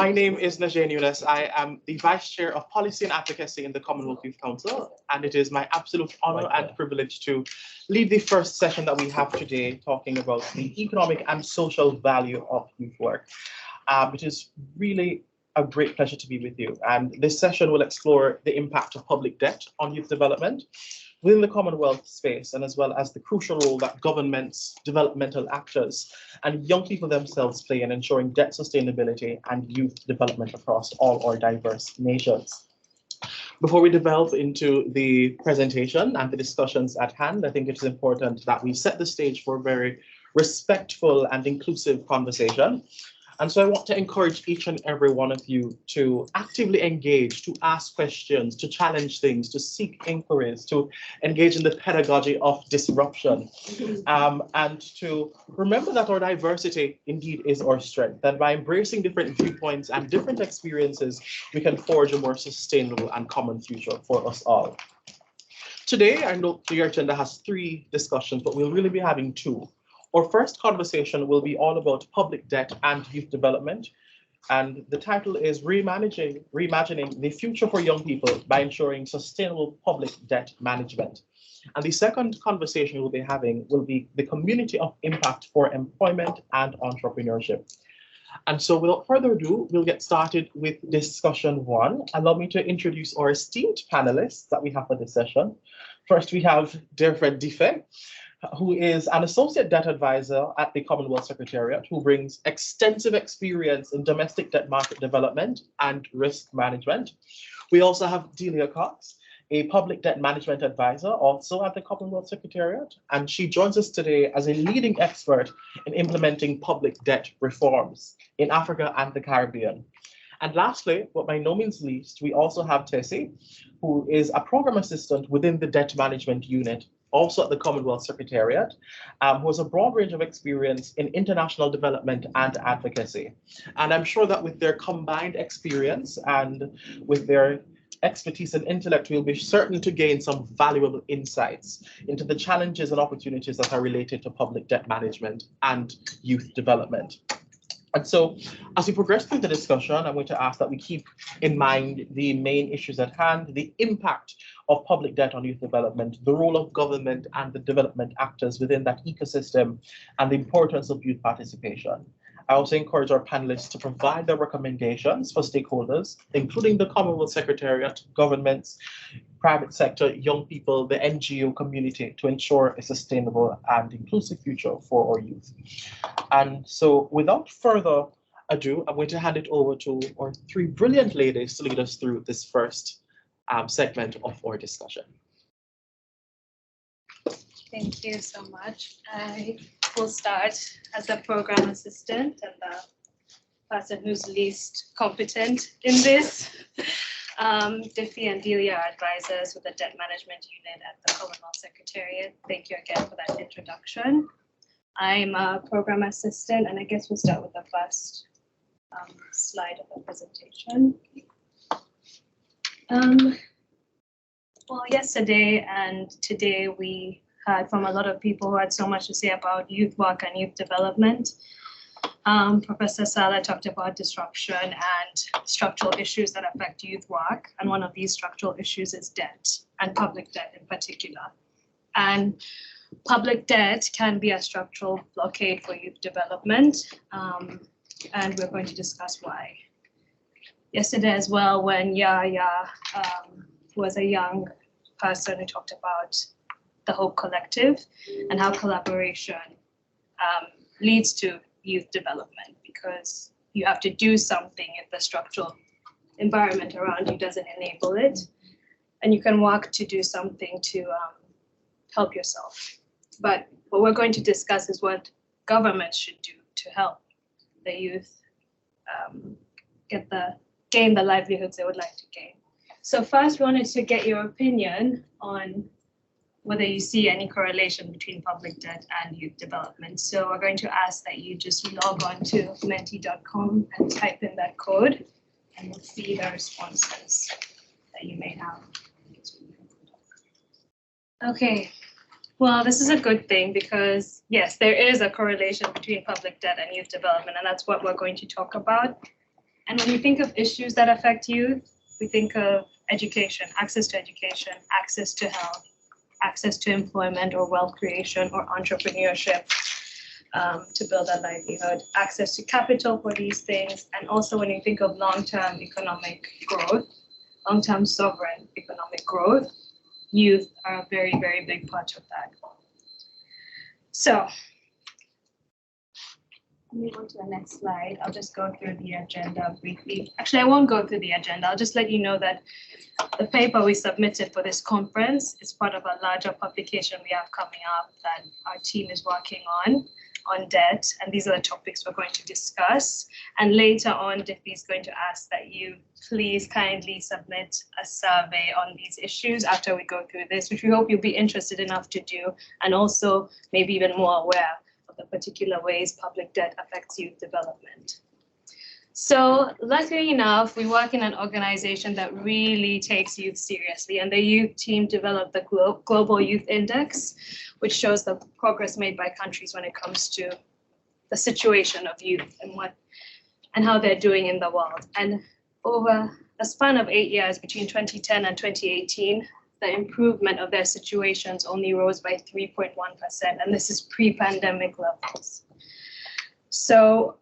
My name is Najee Nunes. I am the Vice Chair of Policy and Advocacy in the Commonwealth Youth Council, and it is my absolute honor and privilege to lead the first session that we have today, talking about the economic and social value of youth work. It is really a great pleasure to be with you, and this session will explore the impact of public debt on youth development within the Commonwealth space, and as well as the crucial role that governments, developmental actors, and young people themselves play in ensuring debt sustainability and youth development across all our diverse nations. Before we delve into the presentation and the discussions at hand, I think it is important that we set the stage for a very respectful and inclusive conversation. And so I want to encourage each and every one of you to actively engage, to ask questions, to challenge things, to seek inquiries, to engage in the pedagogy of disruption, and to remember that our diversity indeed is our strength. And by embracing different viewpoints and different experiences, we can forge a more sustainable and common future for us all. Today, I know your agenda has 3 discussions, but we'll really be having 2. Our first conversation will be all about public debt and youth development. And the title is Reimagining the Future for Young People by Ensuring Sustainable Public Debt Management. And the second conversation we'll be having will be the community of impact for employment and entrepreneurship. And so without further ado, we'll get started with discussion 1. Allow me to introduce our esteemed panelists that we have for this session. First, we have Derfred Diffe, who is an associate debt advisor at the Commonwealth Secretariat, who brings extensive experience in domestic debt market development and risk management. We also have Delia Cox, a public debt management advisor, also at the Commonwealth Secretariat, and she joins us today as a leading expert in implementing public debt reforms in Africa and the Caribbean. And lastly, but by no means least, we also have Tessie, who is a program assistant within the debt management unit, also at the Commonwealth Secretariat, who has a broad range of experience in international development and advocacy. And I'm sure that with their combined experience and with their expertise and intellect, we'll be certain to gain some valuable insights into the challenges and opportunities that are related to public debt management and youth development. And so as we progress through the discussion, I'm going to ask that we keep in mind the main issues at hand, the impact of public debt on youth development, the role of government and the development actors within that ecosystem, and the importance of youth participation. I also encourage our panelists to provide their recommendations for stakeholders, including the Commonwealth Secretariat, governments, private sector, young people, the NGO community, to ensure a sustainable and inclusive future for our youth. And so without further ado, I'm going to hand it over to our 3 brilliant ladies to lead us through this first segment of our discussion. Thank you so much. I will start as a program assistant and the person who's least competent in this. Diffie and Delia are advisors with the Debt Management Unit at the Commonwealth Secretariat. Thank you again for that introduction. I'm a program assistant, and I guess we'll start with the first slide of the presentation. Well, yesterday and today we heard from a lot of people who had so much to say about youth work and youth development. Professor Sala talked about disruption and structural issues that affect youth work. And one of these structural issues is debt, and public debt in particular. And public debt can be a structural blockade for youth development. And we're going to discuss why. Yesterday as well, when Yaya was a young person who talked about the Hope Collective and how collaboration leads to youth development, because you have to do something if the structural environment around you doesn't enable it, and you can work to do something to help yourself. But what we're going to discuss is what governments should do to help the youth gain the livelihoods they would like to gain. So first, we wanted to get your opinion on whether you see any correlation between public debt and youth development. So we're going to ask that you just log on to menti.com and type in that code, and we'll see the responses that you may have. Okay, well, this is a good thing because, yes, there is a correlation between public debt and youth development, and that's what we're going to talk about. And when we think of issues that affect youth, we think of education, access to health, access to employment or wealth creation or entrepreneurship to build a livelihood, access to capital for these things. And also when you think of long-term economic growth, long-term sovereign economic growth, youth are a very, very big part of that. So, move on to the next slide. I'll just go through the agenda briefly. Actually, I won't go through the agenda. I'll just let you know that the paper we submitted for this conference is part of a larger publication we have coming up that our team is working on debt. And these are the topics we're going to discuss. And later on, Diffie is going to ask that you please kindly submit a survey on these issues after we go through this, which we hope you'll be interested enough to do, and also maybe even more aware of the particular ways public debt affects youth development. So luckily enough, we work in an organization that really takes youth seriously, and the youth team developed the Global Youth Index, which shows the progress made by countries when it comes to the situation of youth and how they're doing in the world. And over a span of 8 years, between 2010 and 2018, the improvement of their situations only rose by 3.1%, and this is pre-pandemic levels. So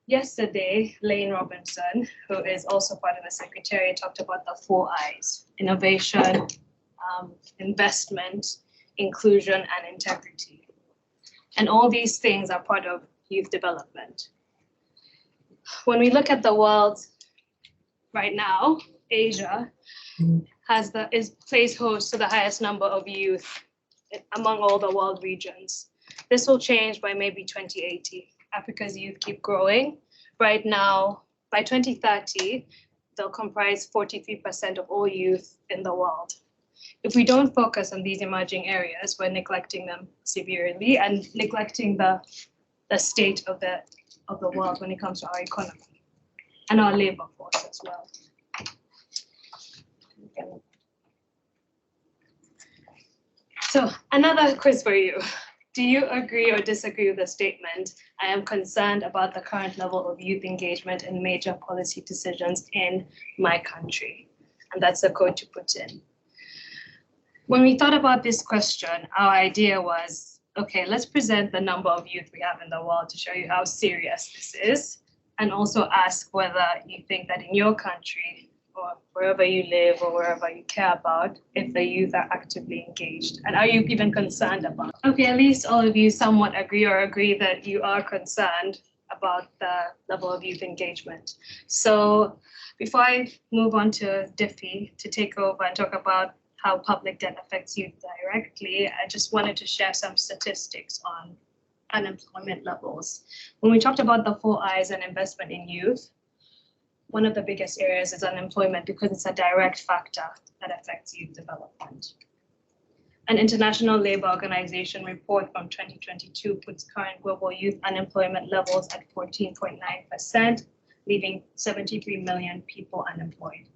yesterday, Lane Robinson, who is also part of the Secretariat, talked about the 4 I's: innovation, investment, inclusion, and integrity. And all these things are part of youth development. When we look at the world right now, Asia plays host to the highest number of youth among all the world regions. This will change by maybe 2080. Africa's youth keep growing. Right now, by 2030, they'll comprise 43% of all youth in the world. If we don't focus on these emerging areas, we're neglecting them severely and neglecting the state of the world when it comes to our economy and our labor force as well. So another quiz for you. Do you agree or disagree with the statement, "I am concerned about the current level of youth engagement in major policy decisions in my country"? And that's the code to put in. When we thought about this question, our idea was, okay, let's present the number of youth we have in the world to show you how serious this is, and also ask whether you think that in your country or wherever you live or wherever you care about, if the youth are actively engaged, and are you even concerned about it? Okay, at least all of you somewhat agree that you are concerned about the level of youth engagement. So before I move on to Diffie to take over and talk about how public debt affects youth directly, I just wanted to share some statistics on unemployment levels. When we talked about the 4 I's and investment in youth, one of the biggest areas is unemployment because it's a direct factor that affects youth development. An International Labour Organization report from 2022 puts current global youth unemployment levels at 14.9%, leaving 73 million people unemployed.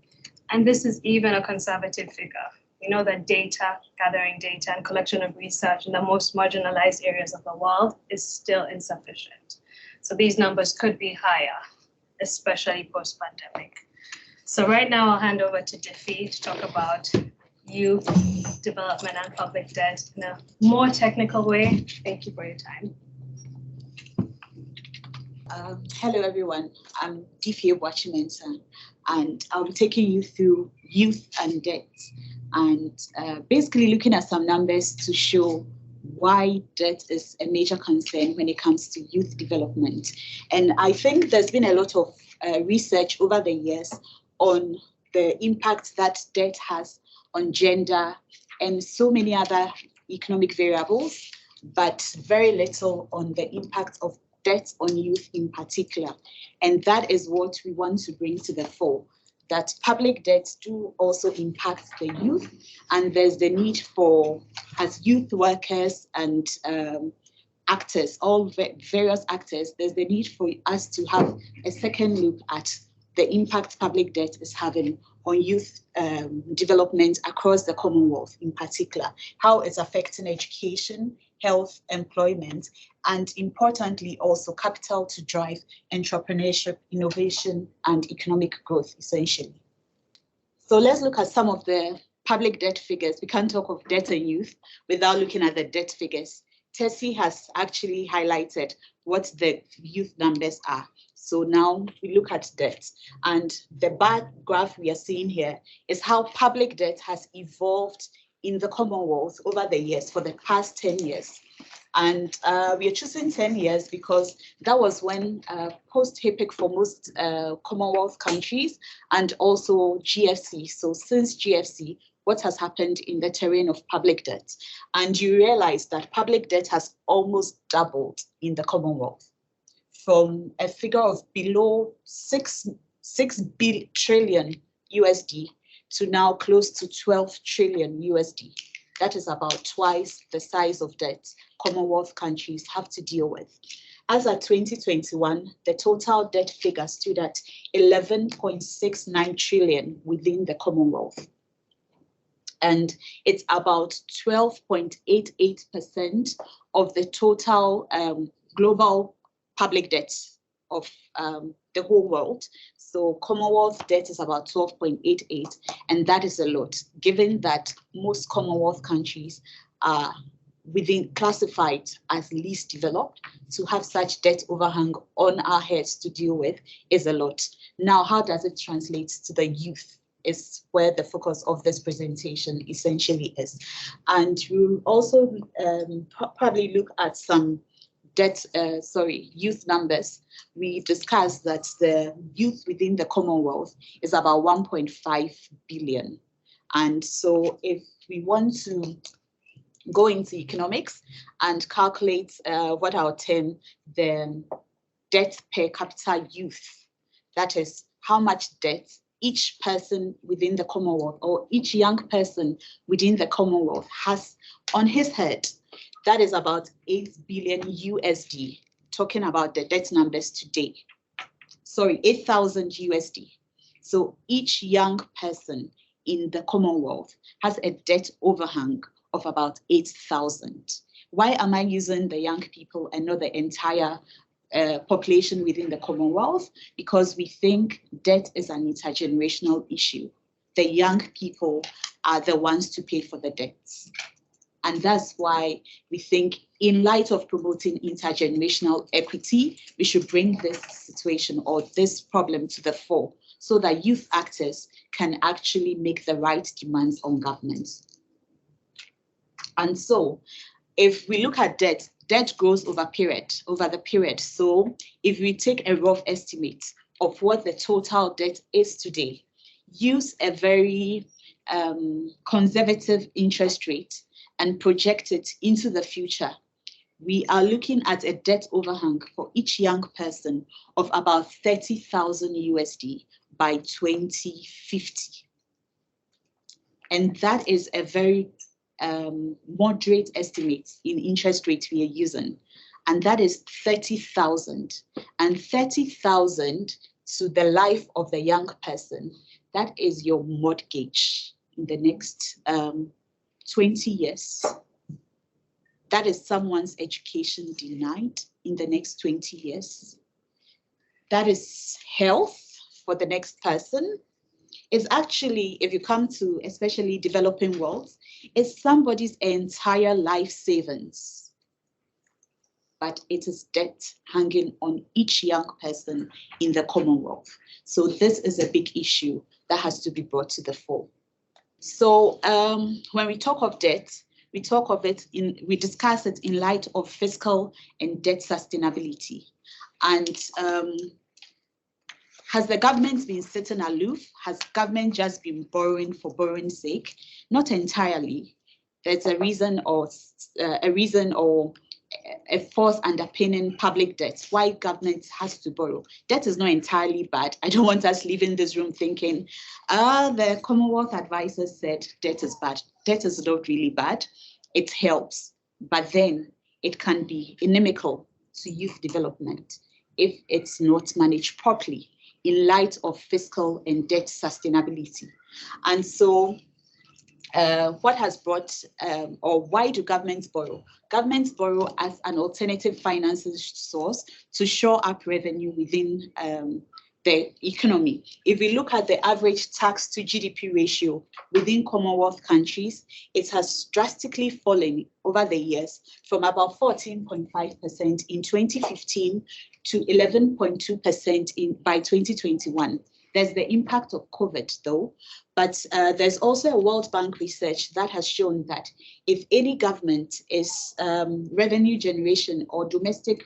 And this is even a conservative figure. We know that gathering data and collection of research in the most marginalized areas of the world is still insufficient. So these numbers could be higher, especially post-pandemic. So right now I'll hand over to Diffie to talk about youth development and public debt in a more technical way. Thank you for your time. Hello everyone, I'm Diffie Wachimensa, and I'll be taking you through youth and debt, and basically looking at some numbers to show why debt is a major concern when it comes to youth development. And I think there's been a lot of research over the years on the impact that debt has on gender and so many other economic variables, but very little on the impact of debt on youth in particular. And that is what we want to bring to the fore, that public debts do also impact the youth, and there's the need for, as youth workers and actors, all various actors, there's the need for us to have a second look at the impact public debt is having on youth development across the Commonwealth in particular, how it's affecting education health, employment, and importantly, also capital to drive entrepreneurship, innovation, and economic growth, essentially. So let's look at some of the public debt figures. We can't talk of debt and youth without looking at the debt figures. Tessie has actually highlighted what the youth numbers are. So now we look at debt, and the bar graph we are seeing here is how public debt has evolved in the Commonwealth over the years for the past 10 years. And we are choosing 10 years because that was when post-HIPC for most Commonwealth countries and also GFC. So since GFC, what has happened in the terrain of public debt? And you realize that public debt has almost doubled in the Commonwealth from a figure of below 6 trillion USD to now close to 12 trillion USD. That is about twice the size of debt Commonwealth countries have to deal with. As at 2021, the total debt figure stood at 11.69 trillion within the Commonwealth. And it's about 12.88% of the total global public debt of the whole world. So Commonwealth debt is about 12.88, and that is a lot, given that most Commonwealth countries are classified as least developed. To have such debt overhang on our heads to deal with is a lot. Now, how does it translate to the youth? Is where the focus of this presentation essentially is. And we'll also probably look at some youth numbers. We discussed that the youth within the Commonwealth is about 1.5 billion. And so if we want to go into economics and calculate what I'll term the debt per capita youth, that is how much debt each person within the Commonwealth or each young person within the Commonwealth has on his head, that is about 8 billion USD, talking about the debt numbers today. Sorry, 8,000 USD. So each young person in the Commonwealth has a debt overhang of about 8,000. Why am I using the young people and not the entire population within the Commonwealth? Because we think debt is an intergenerational issue. The young people are the ones to pay for the debts. And that's why we think, in light of promoting intergenerational equity, we should bring this situation or this problem to the fore so that youth actors can actually make the right demands on government. And so if we look at debt, debt grows over the period. So if we take a rough estimate of what the total debt is today, use a very conservative interest rate and project it into the future, we are looking at a debt overhang for each young person of about 30,000 USD by 2050. And that is a very moderate estimate in interest rate we are using, and that is 30,000. And 30,000 to the life of the young person, that is your mortgage in the next 20 years. That is someone's education denied in the next 20 years. That is health for the next person. It's actually, if you come to especially developing worlds, it's somebody's entire life savings. But it is debt hanging on each young person in the Commonwealth. So this is a big issue that has to be brought to the fore. So when we talk of debt, we discuss it in light of fiscal and debt sustainability. And has the government been sitting aloof? Has government just been borrowing for borrowing's sake? Not entirely. There's a reason or a force underpinning public debt, why government has to borrow. Debt is not entirely bad. I don't want us leaving this room thinking, the Commonwealth advisors said debt is bad. Debt is not really bad. It helps, but then it can be inimical to youth development if it's not managed properly in light of fiscal and debt sustainability. And so what has brought, or why do governments borrow? Governments borrow as an alternative financing source to shore up revenue within the economy. If we look at the average tax to GDP ratio within Commonwealth countries, it has drastically fallen over the years from about 14.5% in 2015 to 11.2% by 2021. There's the impact of COVID though, but there's also a World Bank research that has shown that if any government is revenue generation or domestic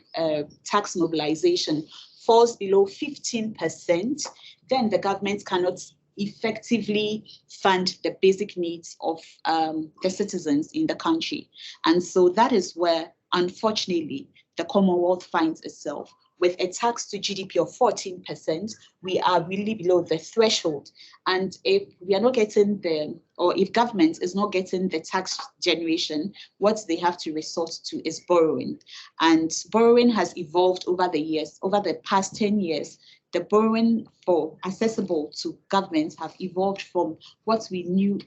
tax mobilization falls below 15%, then the government cannot effectively fund the basic needs of the citizens in the country. And so that is where, unfortunately, the Commonwealth finds itself. With a tax to GDP of 14%, we are really below the threshold. And if we are not getting or if government is not getting the tax generation, what they have to resort to is borrowing. And borrowing has evolved over the years. Over the past 10 years, the borrowing for accessible to governments have evolved from what we knew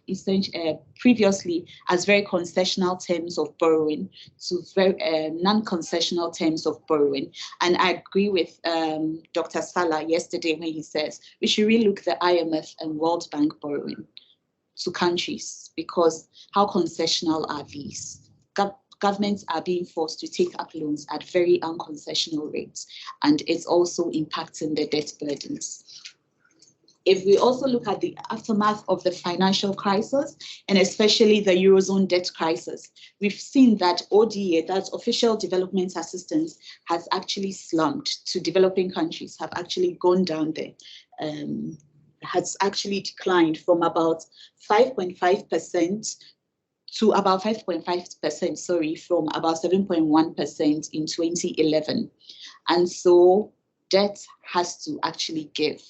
previously as very concessional terms of borrowing to very non-concessional terms of borrowing. And I agree with Dr. Salah yesterday when he says we should relook the IMF and World Bank borrowing to countries, because how concessional are these? Governments are being forced to take up loans at very unconcessional rates, and it's also impacting the debt burdens. If we also look at the aftermath of the financial crisis, and especially the Eurozone debt crisis, we've seen that ODA, that's official development assistance, has actually slumped to developing countries, have actually gone down there, has actually declined from about 5.5% to about 5.5%, sorry, from about 7.1% in 2011. And so debt has to actually give.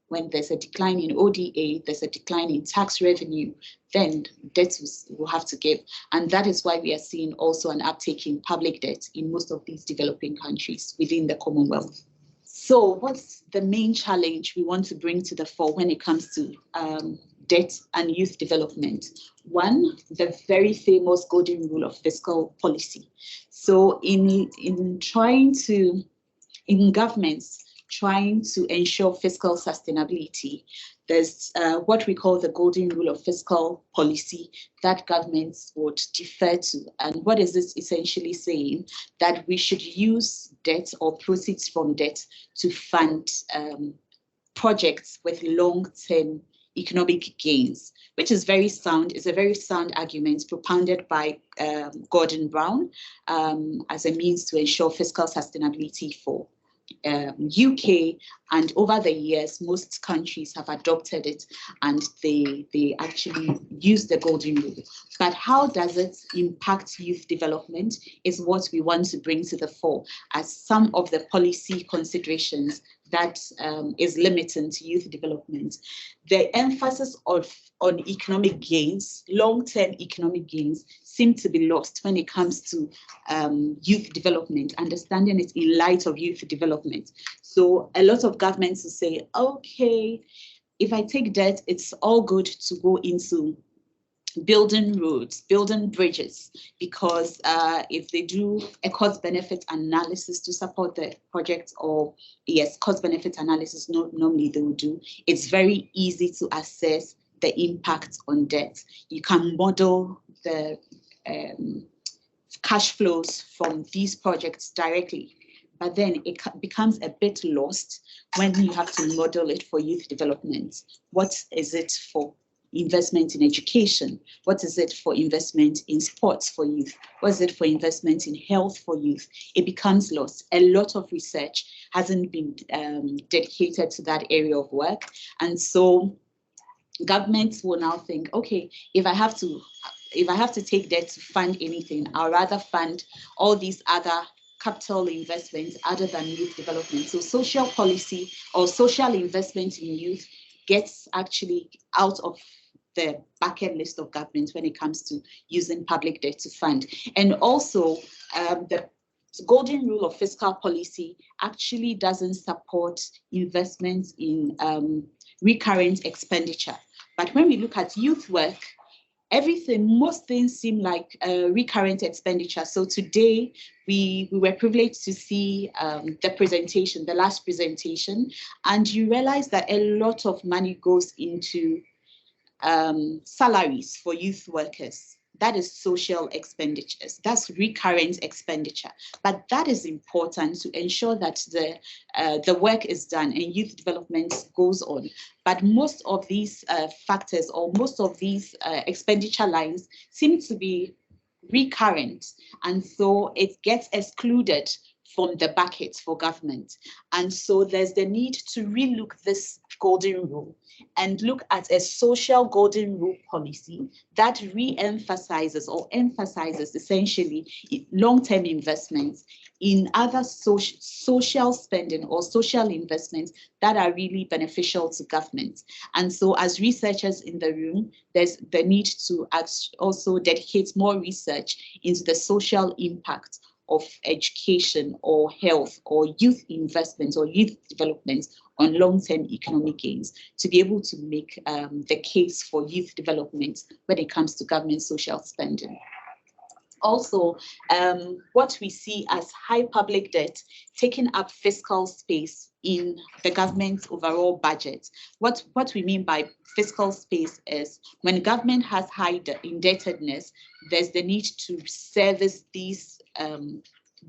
When there's a decline in ODA, there's a decline in tax revenue, then debt will have to give. And that is why we are seeing also an uptake in public debt in most of these developing countries within the Commonwealth. So what's the main challenge we want to bring to the fore when it comes to debt and youth development? One, the very famous golden rule of fiscal policy. So in governments trying to ensure fiscal sustainability, there's what we call the golden rule of fiscal policy that governments would defer to. And what is this essentially saying? That we should use debt or proceeds from debt to fund projects with long-term economic gains, which is very sound. It's a very sound argument propounded by Gordon Brown as a means to ensure fiscal sustainability for UK, and over the years, most countries have adopted it and they actually use the golden rule. But how does it impact youth development is what we want to bring to the fore as some of the policy considerations that is limiting to youth development. The emphasis on economic gains, long-term economic gains, seem to be lost when it comes to youth development, understanding it in light of youth development. So a lot of governments will say, okay, if I take debt, it's all good to go into building roads, building bridges, because if they do a cost-benefit analysis to support the project, or yes, cost-benefit analysis normally they will do, it's very easy to assess the impact on debt. You can model the cash flows from these projects directly, but then it becomes a bit lost when you have to model it for youth development. What is it for investment in education? What is it for investment in sports for youth? What is it for investment in health for youth? It becomes lost. A lot of research hasn't been dedicated to that area of work. And so governments will now think, okay, if I have to take debt to fund anything, I'll rather fund all these other capital investments other than youth development. So social policy or social investment in youth gets actually out of the bucket list of governments when it comes to using public debt to fund. And also the golden rule of fiscal policy actually doesn't support investments in recurrent expenditure. But when we look at youth work, most things seem like recurrent expenditure. So today we were privileged to see the last presentation, and you realize that a lot of money goes into salaries for youth workers. That is social expenditures. That's recurrent expenditure. But that is important to ensure that the work is done and youth development goes on. But most of these factors, or most of these expenditure lines, seem to be recurrent, and so it gets excluded from the bucket for government. And so there's the need to relook this golden rule and look at a social golden rule policy that re-emphasizes or emphasizes essentially long-term investments in other social spending or social investments that are really beneficial to government. And so as researchers in the room, there's the need to also dedicate more research into the social impact of education or health or youth investments or youth development on long-term economic gains, to be able to make the case for youth development when it comes to government social spending. Also, what we see as high public debt taking up fiscal space in the government's overall budget. What we mean by fiscal space is when government has high indebtedness, there's the need to service these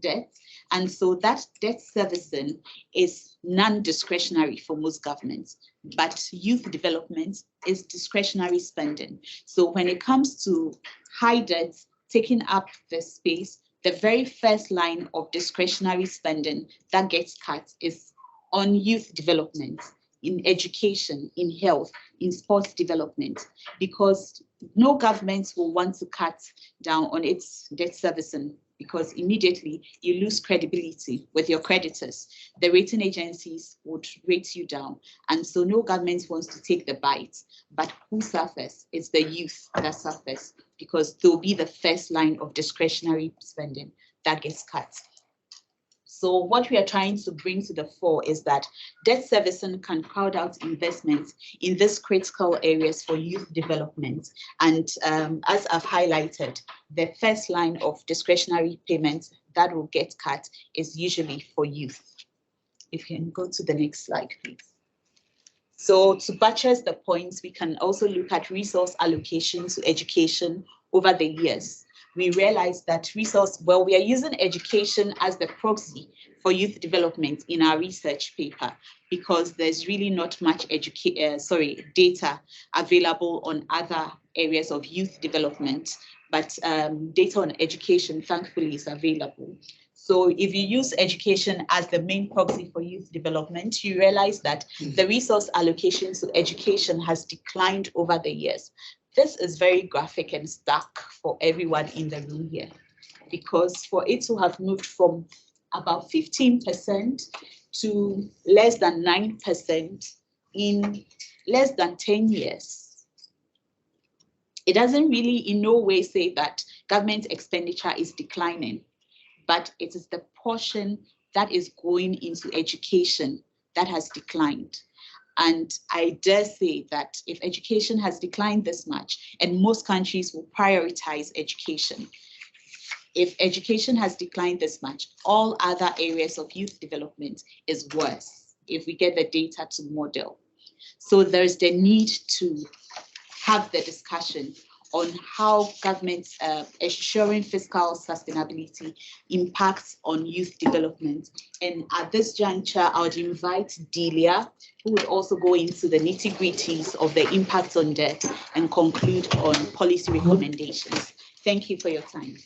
debts. And so that debt servicing is non-discretionary for most governments, but youth development is discretionary spending. So when it comes to high debts taking up the space, the very first line of discretionary spending that gets cut is on youth development, in education, in health, in sports development, because no government will want to cut down on its debt servicing, because immediately you lose credibility with your creditors. The rating agencies would rate you down. And so no government wants to take the bite. But who suffers? It's the youth that suffers, because they'll be the first line of discretionary spending that gets cut. So what we are trying to bring to the fore is that debt servicing can crowd out investments in these critical areas for youth development. And as I've highlighted, the first line of discretionary payments that will get cut is usually for youth. If you can go to the next slide, please. So to buttress the points, we can also look at resource allocation to education over the years. We realized that we are using education as the proxy for youth development in our research paper, because there's really not much data available on other areas of youth development, but data on education, thankfully, is available. So if you use education as the main proxy for youth development, you realize that the resource allocation to education has declined over the years. This is very graphic and stark for everyone in the room here, because for it to have moved from about 15% to less than 9% in less than 10 years, it doesn't really in no way say that government expenditure is declining, but it is the portion that is going into education that has declined. And I dare say that if education has declined this much, and most countries will prioritize education, if education has declined this much, all other areas of youth development is worse if we get the data to model. So there's the need to have the discussion on how government assuring fiscal sustainability impacts on youth development. And at this juncture, I would invite Delia, who would also go into the nitty-gritties of the impact on debt and conclude on policy recommendations. Thank you for your time.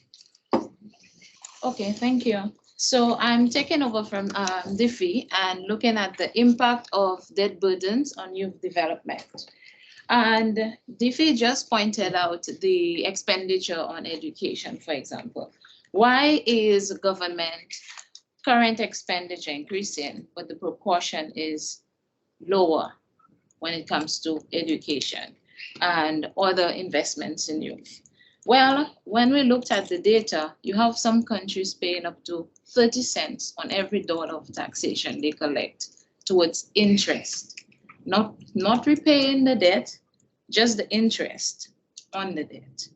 Okay, thank you. So I'm taking over from Diffie and looking at the impact of debt burdens on youth development. And Diffie just pointed out the expenditure on education, for example. Why is government current expenditure increasing, but the proportion is lower when it comes to education and other investments in youth? Well, when we looked at the data, you have some countries paying up to 30 cents on every dollar of taxation they collect towards interest. Not repaying the debt, just the interest. on the debt.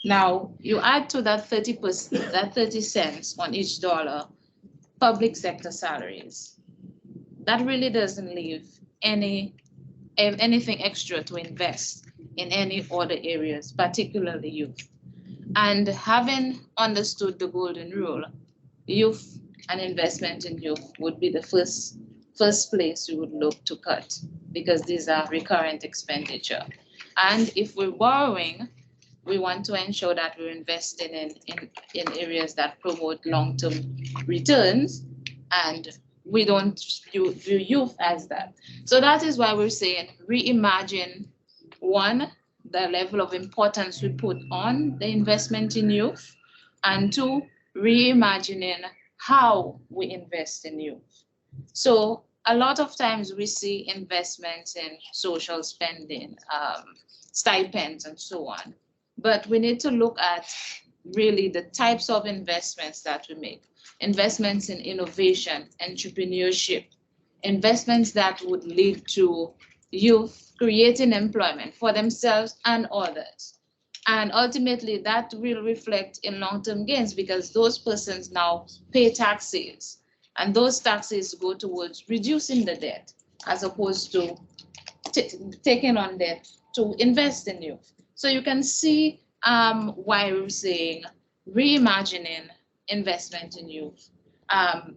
Now, you add to that 30%, that 30 cents on each dollar, public sector salaries. That really doesn't leave anything extra to invest in any other areas, particularly youth. And having understood the golden rule, youth and investment in youth would be the first place you would look to cut, because these are recurrent expenditure. And if we're borrowing, we want to ensure that we're investing in areas that promote long-term returns, and we don't view youth as that. So that is why we're saying reimagine, one, the level of importance we put on the investment in youth, and two, reimagining how we invest in youth. So a lot of times we see investments in social spending, stipends and so on, but we need to look at really the types of investments that we make. Investments in innovation, entrepreneurship, investments that would lead to youth creating employment for themselves and others. And ultimately that will reflect in long-term gains, because those persons now pay taxes, and those taxes go towards reducing the debt as opposed to taking on debt to invest in youth. So you can see why we're saying reimagining investment in youth,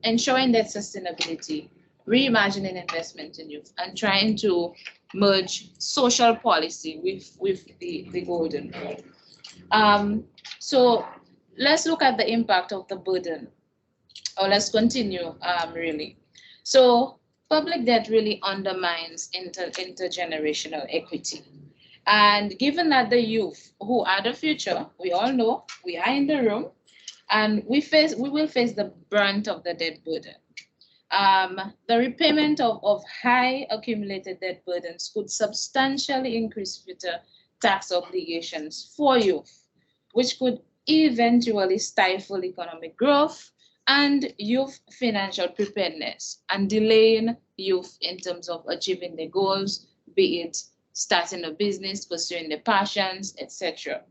ensuring that sustainability, reimagining investment in youth, and trying to merge social policy with the golden rule. So let's look at the impact of the burden, or let's continue really. So public debt really undermines intergenerational equity. And given that the youth, who are the future, we all know, we are in the room, and we will face the brunt of the debt burden. The repayment of high accumulated debt burdens could substantially increase future tax obligations for youth, which could eventually stifle economic growth and youth financial preparedness, and delaying youth in terms of achieving their goals, be it starting a business, pursuing their passions, etc.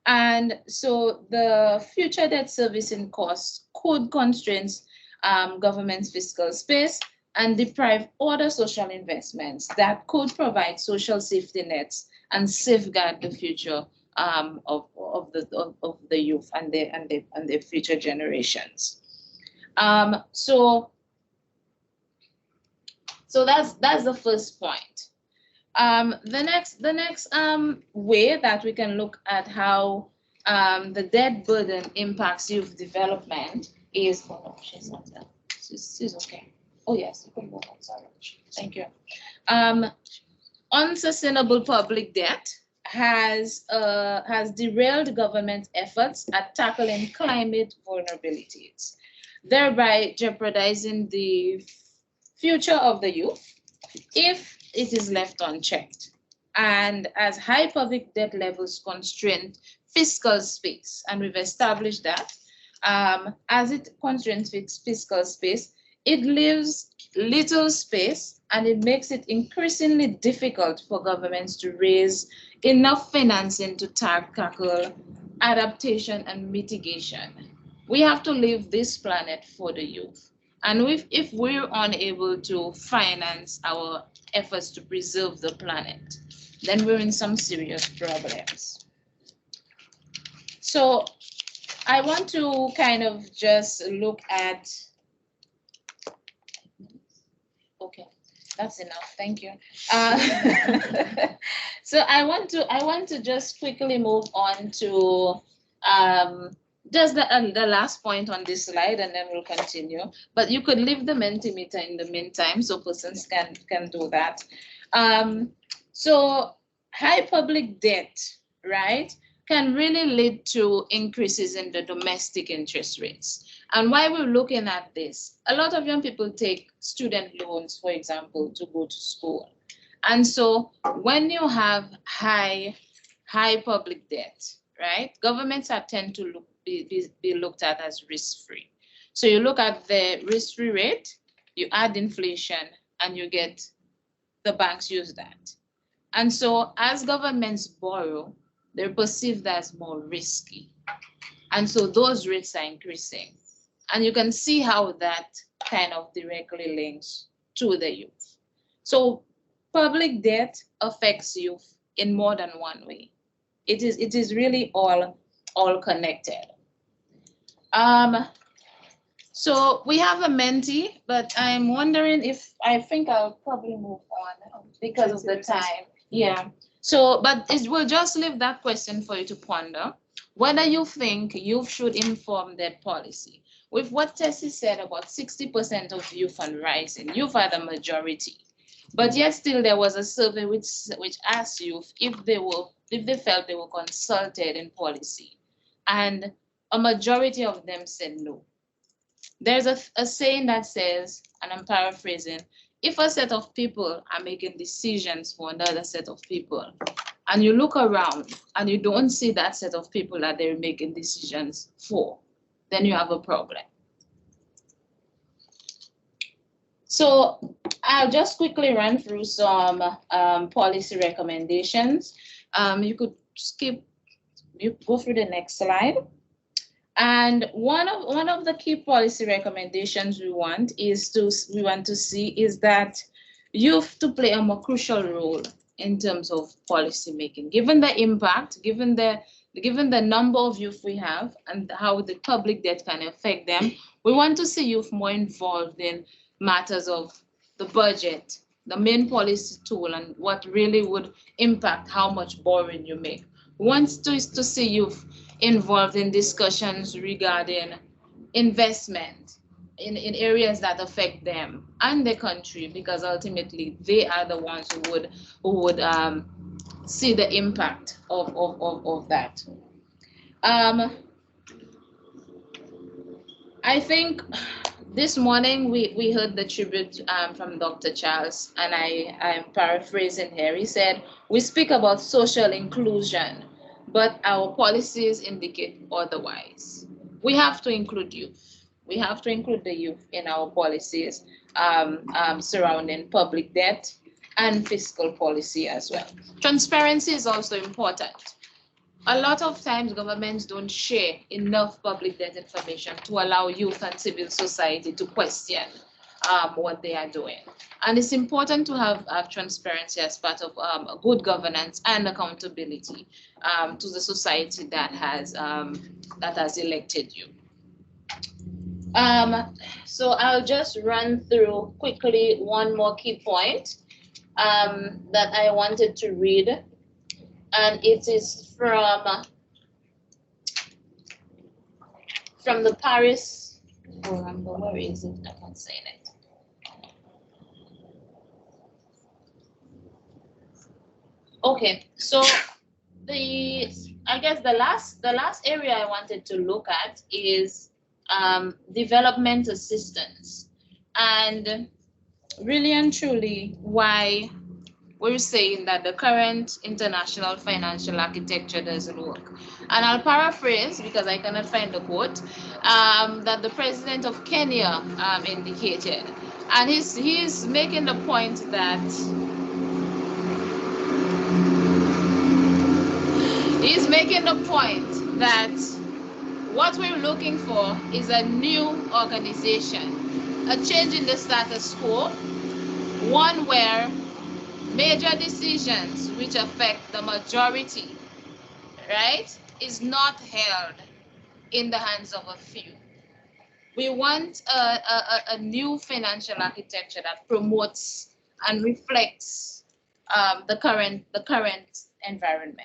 And so the future debt servicing costs could constrain government's fiscal space and deprive other social investments that could provide social safety nets and safeguard the future of the youth and their future generations. So that's the first point. The next way that we can look at how the debt burden impacts youth development is, oh no, she's not there. She's okay. Oh yes, you can go on, sorry. Thank you. Unsustainable public debt has derailed government efforts at tackling climate vulnerabilities, thereby jeopardizing the future of the youth if it is left unchecked. And as high public debt levels constrain fiscal space, and we've established that, as it constrains fiscal space, it leaves little space, and it makes it increasingly difficult for governments to raise enough financing to tackle adaptation and mitigation. We have to leave this planet for the youth. And if we're unable to finance our efforts to preserve the planet, then we're in some serious problems. So I want to kind of just look at, okay, that's enough, thank you. So I want to just quickly move on to just the last point on this slide, and then we'll continue. But you could leave the Mentimeter in the meantime, so persons can do that. So high public debt, right, can really lead to increases in the domestic interest rates. And why we're looking at this, a lot of young people take student loans, for example, to go to school. And so when you have high public debt, right, governments are tend to be looked at as risk-free. So you look at the risk-free rate, you add inflation, and you get the banks use that. And so as governments borrow, they're perceived as more risky. And so those rates are increasing. And you can see how that kind of directly links to the youth. So public debt affects youth in more than one way. It is really all connected. So we have a mentee, but I'm wondering if I think I'll probably move on because of the time. Yeah. So, but we'll just leave that question for you to ponder. Whether you think youth should inform their policy. With what Tessie said, about 60% of youth are rising. Youth are the majority. But yet still there was a survey which asked youth if they felt they were consulted in policy. And a majority of them said no. There's a saying that says, and I'm paraphrasing, if a set of people are making decisions for another set of people, and you look around and you don't see that set of people that they're making decisions for, then you have a problem. So I'll just quickly run through some policy recommendations. You could go through the next slide. And one of the key policy recommendations we want to see is that youth to play a more crucial role in terms of policy making. Given the impact, given the number of youth we have and how the public debt can affect them, we want to see youth more involved in matters of the budget, the main policy tool, and what really would impact how much borrowing you make. We want to see youth involved in discussions regarding investment in areas that affect them and the country, because ultimately they are the ones who would see the impact of that. I think this morning we heard the tribute from Dr. Charles, and I'm paraphrasing here. He said, we speak about social inclusion, but our policies indicate otherwise. We have to include youth. We have to include the youth in our policies surrounding public debt and fiscal policy as well. Transparency is also important. A lot of times governments don't share enough public debt information to allow youth and civil society to question what they are doing. And it's important to have transparency as part of good governance and accountability to the society that has elected you. So I'll just run through quickly one more key point that I wanted to read, and it is from the Paris. Where is it? I can't say it. Okay, so I guess the last area I wanted to look at is development assistance, and really and truly why we're saying that the current international financial architecture doesn't work. And I'll paraphrase, because I cannot find the quote, that the president of Kenya indicated, and he's making the point that what we're looking for is a new organization, a change in the status quo, one where major decisions which affect the majority, right, is not held in the hands of a few. We want a new financial architecture that promotes and reflects the current environment.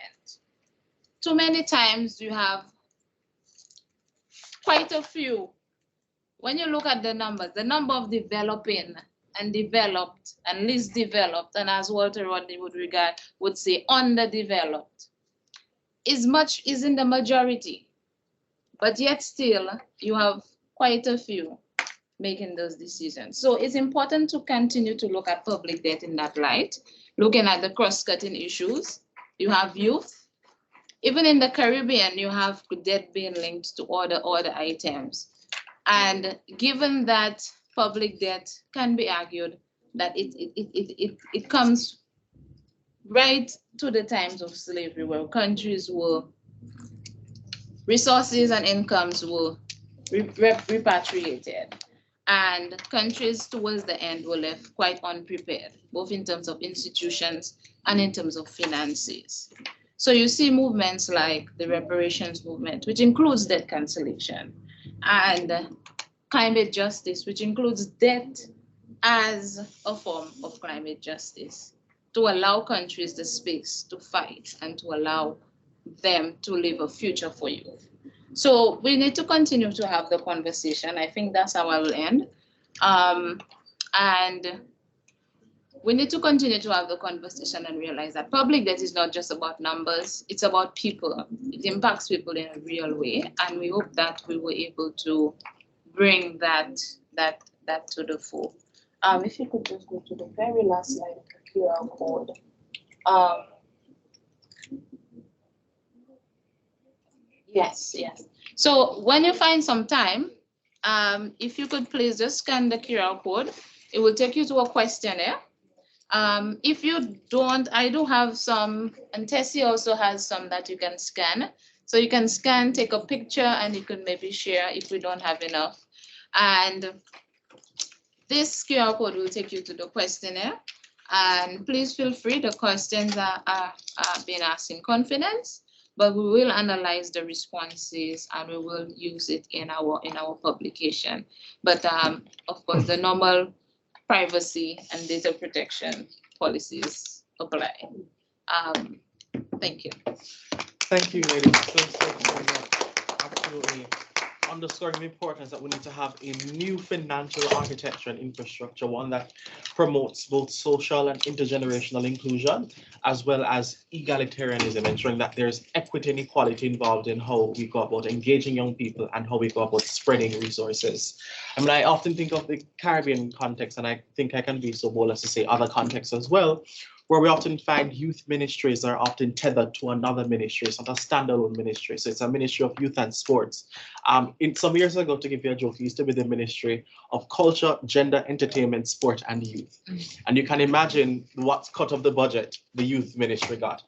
Too many times you have quite a few. When you look at the numbers, the number of developing and developed and least developed, and as Walter Rodney would say, underdeveloped, is in the majority. But yet still, you have quite a few making those decisions. So it's important to continue to look at public debt in that light, looking at the cross-cutting issues. You have youth. Even in the Caribbean, you have debt being linked to other items. And given that public debt can be argued that it comes right to the times of slavery, where countries were, resources and incomes were repatriated. And countries towards the end were left quite unprepared, both in terms of institutions and in terms of finances. So you see movements like the reparations movement, which includes debt cancellation, and climate justice, which includes debt as a form of climate justice, to allow countries the space to fight and to allow them to live a future for youth. So we need to continue to have the conversation. I think that's how I will end. And we need to continue to have the conversation and realize that public debt is not just about numbers, it's about people. It impacts people in a real way. And we hope that we were able to bring that to the fore. If you could just go to the very last slide of the QR code. Yes. So when you find some time, if you could please just scan the QR code, it will take you to a questionnaire. If you don't, I do have some, and Tessie also has some that you can scan. So you can scan, take a picture, and you can maybe share if we don't have enough. And this QR code will take you to the questionnaire. And please feel free, the questions are being asked in confidence, but we will analyze the responses and we will use it in our publication. But of course, the normal privacy and data protection policies apply. Thank you. Thank you, ladies. So absolutely underscoring the importance that we need to have a new financial architecture and infrastructure, one that promotes both social and intergenerational inclusion, as well as egalitarianism, ensuring that there's equity and equality involved in how we go about engaging young people and how we go about spreading resources. I mean, I often think of the Caribbean context, and I think I can be so bold as to say other contexts as well, where we often find youth ministries are often tethered to another ministry. It's not a standalone ministry. So it's a ministry of youth and sports. In some years ago, to give you a joke, it used to be the Ministry of Culture, Gender, Entertainment, Sport, and Youth. And you can imagine what's cut of the budget the youth ministry got.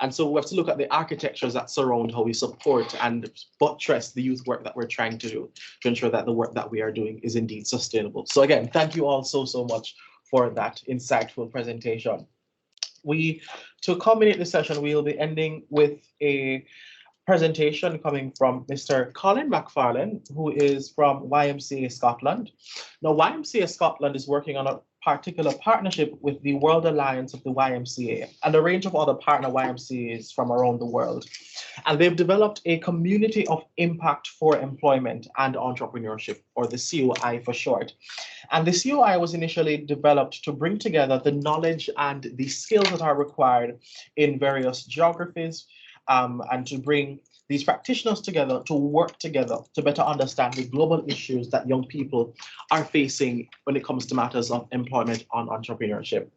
And so we have to look at the architectures that surround how we support and buttress the youth work that we're trying to do to ensure that the work that we are doing is indeed sustainable. So again, thank you all so much for that insightful presentation. To culminate the session, we'll be ending with a presentation coming from Mr. Colin McFarlane, who is from YMCA Scotland. Now, YMCA Scotland is working on a particular partnership with the World Alliance of the YMCA and a range of other partner YMCAs from around the world. And they've developed a community of impact for employment and entrepreneurship, or the COI for short. And the COI was initially developed to bring together the knowledge and the skills that are required in various geographies, and to bring these practitioners together to work together to better understand the global issues that young people are facing when it comes to matters of employment and entrepreneurship.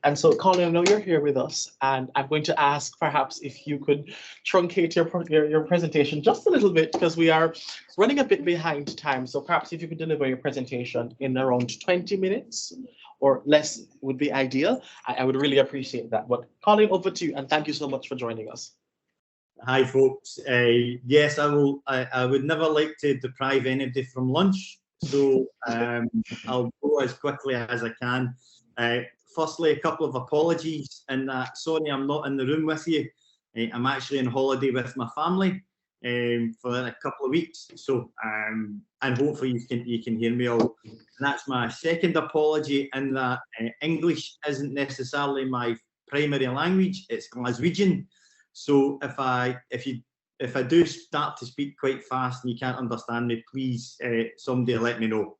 And so, Colin, I know you're here with us, and I'm going to ask perhaps if you could truncate your presentation just a little bit, because we are running a bit behind time. So perhaps if you could deliver your presentation in around 20 minutes or less would be ideal. I would really appreciate that. But Colin, over to you, and thank you so much for joining us. Hi, folks. Yes, I will. I would never like to deprive anybody from lunch, so I'll go as quickly as I can. Firstly, a couple of apologies, and sorry I'm not in the room with you. I'm actually on holiday with my family for a couple of weeks, so and hopefully you can hear me all. And that's my second apology, in that English isn't necessarily my primary language; it's Glaswegian. So if I do start to speak quite fast and you can't understand me, please somebody let me know,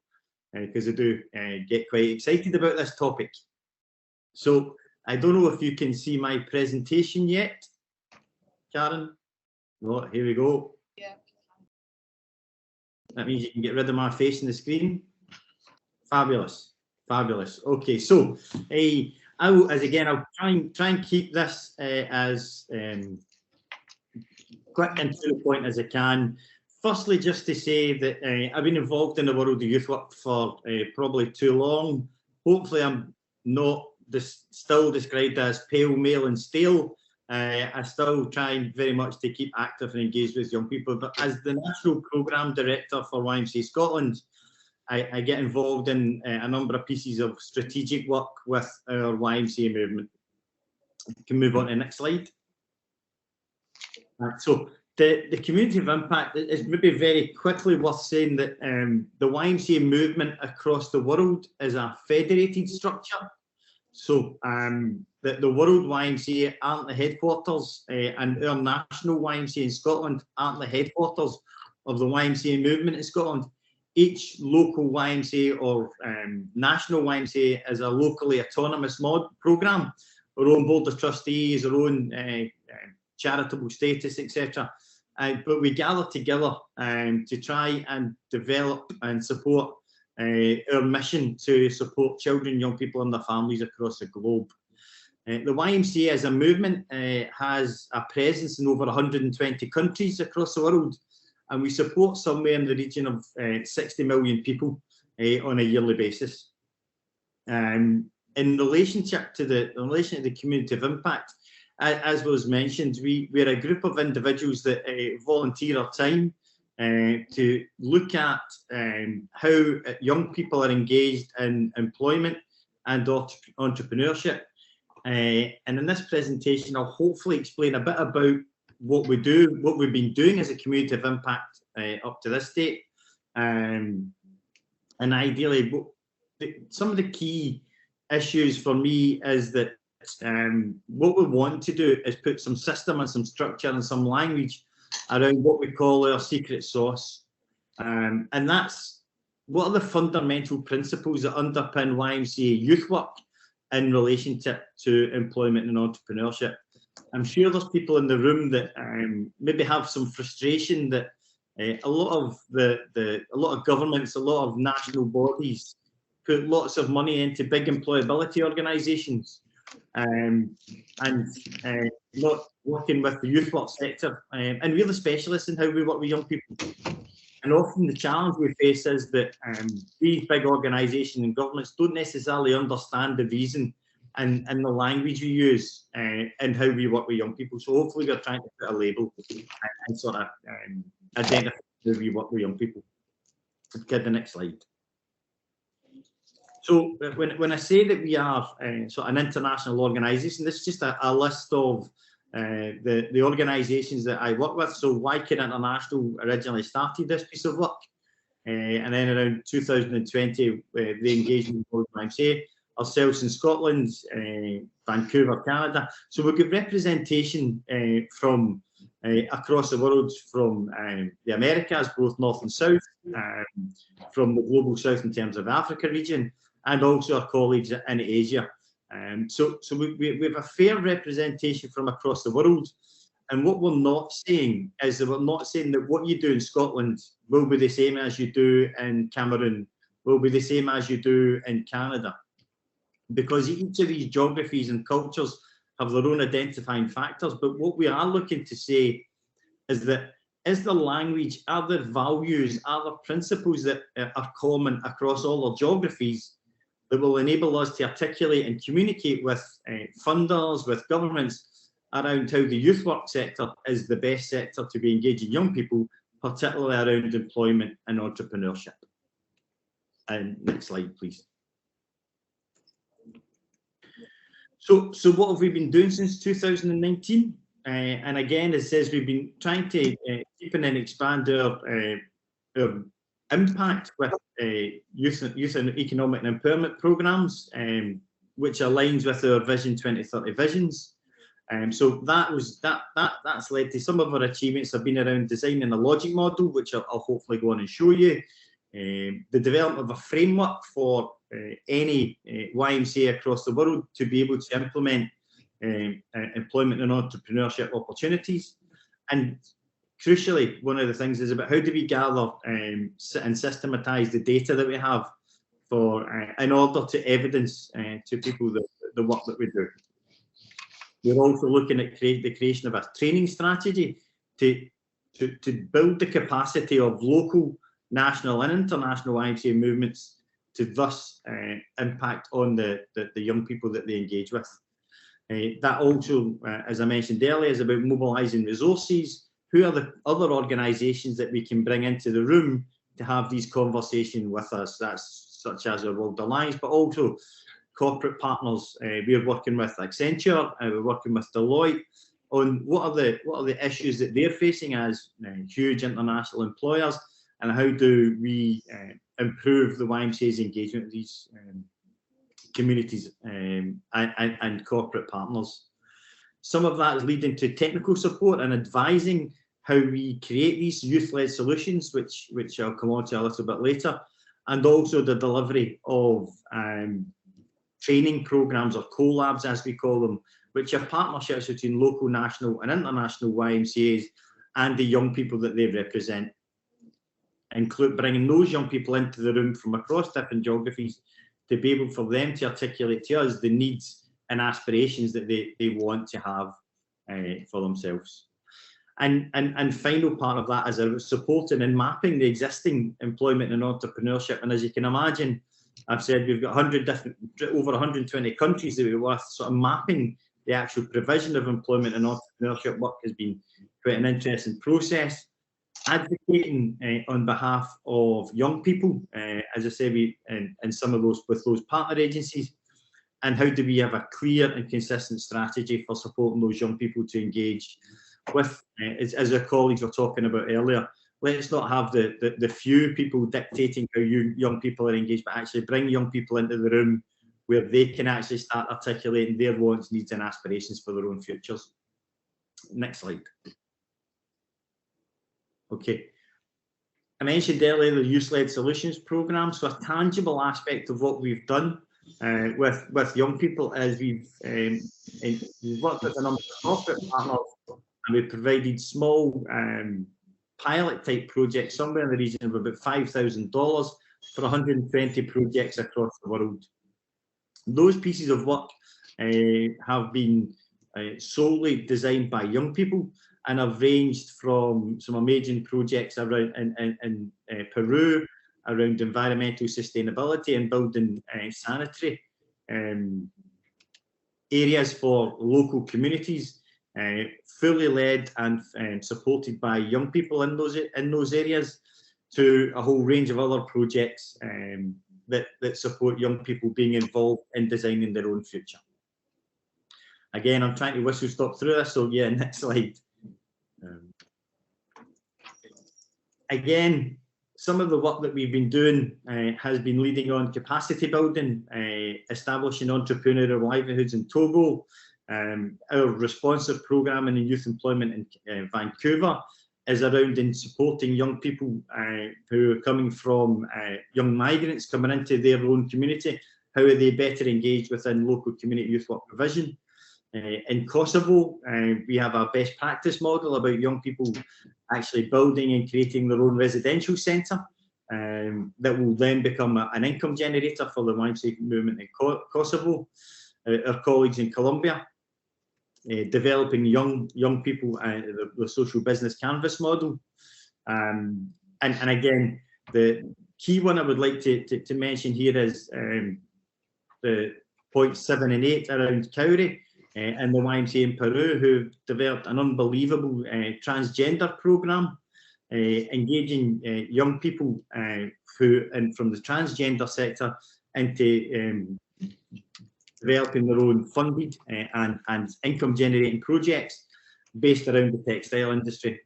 because I do get quite excited about this topic. So I don't know if you can see my presentation yet, Karen. No, here we go. Yeah. That means you can get rid of my face on the screen. Fabulous, fabulous. Okay, so I'll try and keep this as quick and to the point as I can. Firstly, just to say that I've been involved in the world of youth work for probably too long. Hopefully, I'm not still described as pale, male and stale. I still try very much to keep active and engaged with young people, but as the National Programme Director for YMCA Scotland, I get involved in a number of pieces of strategic work with our YMCA movement. You can move on to the next slide. So the community of impact is maybe very quickly worth saying that the YMCA movement across the world is a federated structure. So the World YMCA aren't the headquarters, and our national YMCA in Scotland aren't the headquarters of the YMCA movement in Scotland. Each local YMCA or national YMCA is a locally autonomous programme, our own board of trustees, our own charitable status, etc. But we gather together to try and develop and support our mission to support children, young people and their families across the globe. The YMCA as a movement has a presence in over 120 countries across the world, and we support somewhere in the region of 60 million people on a yearly basis. In relation to the community of impact, as was mentioned, we're a group of individuals that volunteer our time to look at how young people are engaged in employment and entrepreneurship. And in this presentation, I'll hopefully explain a bit about what we do, what we've been doing as a community of impact up to this date, and ideally, some of the key issues for me is that what we want to do is put some system and some structure and some language around what we call our secret sauce, and that's what are the fundamental principles that underpin YMCA youth work in relationship to employment and entrepreneurship. I'm sure there's people in the room that maybe have some frustration that a lot of governments, a lot of national bodies put lots of money into big employability organisations and not working with the youth work sector. And we're the specialists in how we work with young people. And often the challenge we face is that these big organisations and governments don't necessarily understand the reason and the language we use and how we work with young people. So hopefully we're trying to put a label and sort of identify how we work with young people. Get the next slide. So when I say that we are sort of an international organisation, this is just a list of the organisations that I work with. So YCAN International originally started this piece of work, and then around 2020 the engagement with YMCA, ourselves in Scotland, Vancouver, Canada. So we get representation from across the world, from the Americas, both North and South, from the Global South in terms of Africa region, and also our colleagues in Asia. So we have a fair representation from across the world. And what we're not saying is that we're not saying that what you do in Scotland will be the same as you do in Cameroon, will be the same as you do in Canada. Because each of these geographies and cultures have their own identifying factors. But what we are looking to say is that is the language, are there values, are there principles that are common across all our geographies that will enable us to articulate and communicate with funders, with governments around how the youth work sector is the best sector to be engaging young people, particularly around employment and entrepreneurship. And next slide, please. So what have we been doing since 2019? And again, it says we've been trying to deepen and expand our impact with youth and economic and empowerment programmes, which aligns with our Vision 2030 visions. So that's led to some of our achievements have been around designing a logic model, which I'll hopefully go on and show you. The development of a framework for any YMCA across the world to be able to implement employment and entrepreneurship opportunities. And crucially, one of the things is about how do we gather and systematise the data that we have for in order to evidence to people the work that we do. We're also looking at the creation of a training strategy to build the capacity of local, national and international YMCA movements to thus impact on the young people that they engage with. That also, as I mentioned earlier, is about mobilising resources. Who are the other organisations that we can bring into the room to have these conversations with us? That's such as our World Alliance, but also corporate partners. We're working with Accenture, we're working with Deloitte on what are the issues that they're facing as huge international employers, and how do we improve the YMCA's engagement with these communities and corporate partners. Some of that is leading to technical support and advising how we create these youth-led solutions, which I'll come on to a little bit later, and also the delivery of training programs, or collabs as we call them, which are partnerships between local, national and international YMCAs and the young people that they represent. Include bringing those young people into the room from across different geographies to be able for them to articulate to us the needs and aspirations that they want to have for themselves. And final part of that is supporting and mapping the existing employment and entrepreneurship. And as you can imagine, I've said we've got over 120 countries that we work with, sort of mapping the actual provision of employment and entrepreneurship work has been quite an interesting process. Advocating on behalf of young people, as I say, we in some of those with those partner agencies, and how do we have a clear and consistent strategy for supporting those young people to engage with, as our colleagues were talking about earlier. Let's not have the few people dictating how young people are engaged, but actually bring young people into the room where they can actually start articulating their wants, needs and aspirations for their own futures. Next slide. Okay. I mentioned earlier the Youth-Led Solutions Programme. So a tangible aspect of what we've done with young people is we've worked with a number of corporate partners, and we've provided small pilot type projects, somewhere in the region of about $5,000 for 120 projects across the world. Those pieces of work have been solely designed by young people, and have ranged from some amazing projects around in Peru around environmental sustainability and building sanitary areas for local communities, fully led and supported by young people in those areas, to a whole range of other projects that support young people being involved in designing their own future. Again, I'm trying to whistle stop through this, so yeah, next slide. Again, some of the work that we've been doing has been leading on capacity building, establishing entrepreneurial livelihoods in Togo. Our responsive programme in youth employment in Vancouver is around in supporting young people who are coming from young migrants coming into their own community. How are they better engaged within local community youth work provision? In Kosovo, we have a best practice model about young people actually building and creating their own residential centre that will then become an income generator for the YMCA movement in Kosovo. Our colleagues in Colombia, developing young people, the social business canvas model. And again, the key one I would like to mention here is the points 7 and 8 around Kauri. And the YMCA in Peru, who developed an unbelievable transgender programme, engaging young people from the transgender sector into developing their own funded and income generating projects based around the textile industry.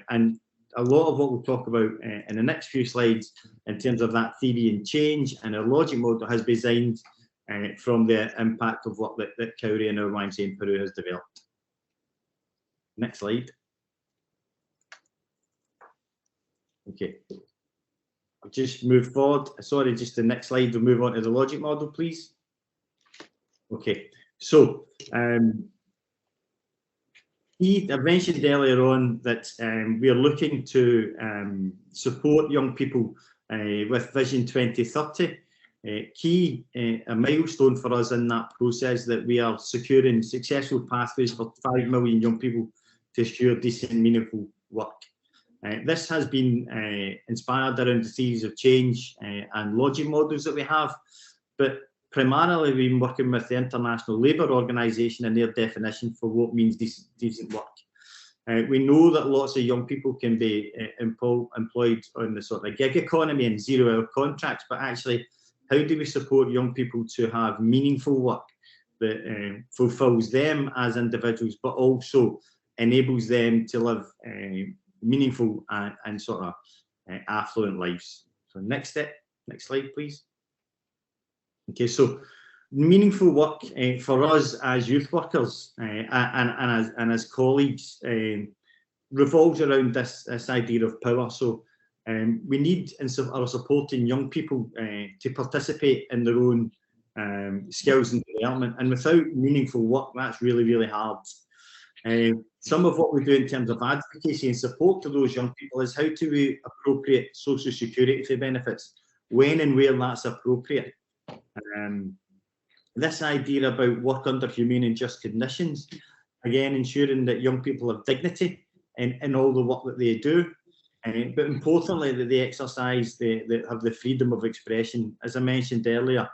And a lot of what we'll talk about in the next few slides in terms of that theory and change and our logic model has been designed from the impact of what that Kauri and our YMCA in Peru has developed. Next slide. Okay, I'll just move forward. Sorry, just the next slide. We'll move on to the logic model, please. Okay, so I mentioned earlier on that we are looking to support young people with Vision 2030. A milestone for us in that process that we are securing successful pathways for 5 million young people to secure decent, meaningful work. This has been inspired around the theories of change and logic models that we have, but primarily we've been working with the International Labour Organization and their definition for what means decent work. We know that lots of young people can be employed on the sort of gig economy and zero-hour contracts, but actually, how do we support young people to have meaningful work that fulfills them as individuals, but also enables them to live meaningful and sort of affluent lives? So next slide, please. Okay, so meaningful work for us as youth workers and as colleagues revolves around this idea of power. So we need and are supporting young people to participate in their own skills and development, and without meaningful work, that's really, really hard. Some of what we do in terms of advocacy and support to those young people is how do we appropriate social security benefits when and where that's appropriate. This idea about work under humane and just conditions, again, ensuring that young people have dignity in all the work that they do, but importantly that they exercise, they have the freedom of expression. As I mentioned earlier,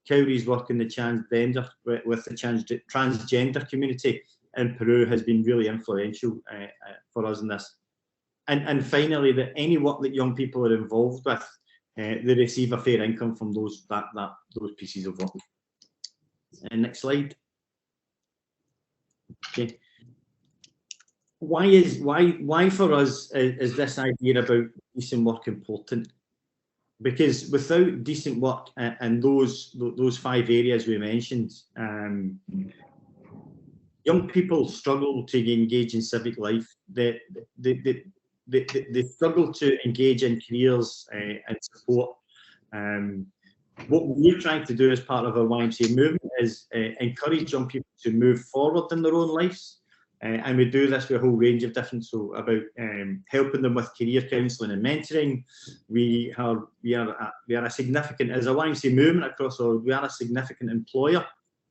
Cowrie's work in the transgender with the transgender community in Peru has been really influential for us in this. And finally, that any work that young people are involved with, they receive a fair income from those pieces of work. And next slide. Okay. Why for us is this idea about decent work important? Because without decent work and those 5 areas we mentioned, young people struggle to engage in civic life. They struggle to engage in careers and support. What we're trying to do as part of our YMCA movement is encourage young people to move forward in their own lives. And we do this with a whole range of different, so about helping them with career counselling and mentoring. We are a significant, as a YMCA movement across the world, we are a significant employer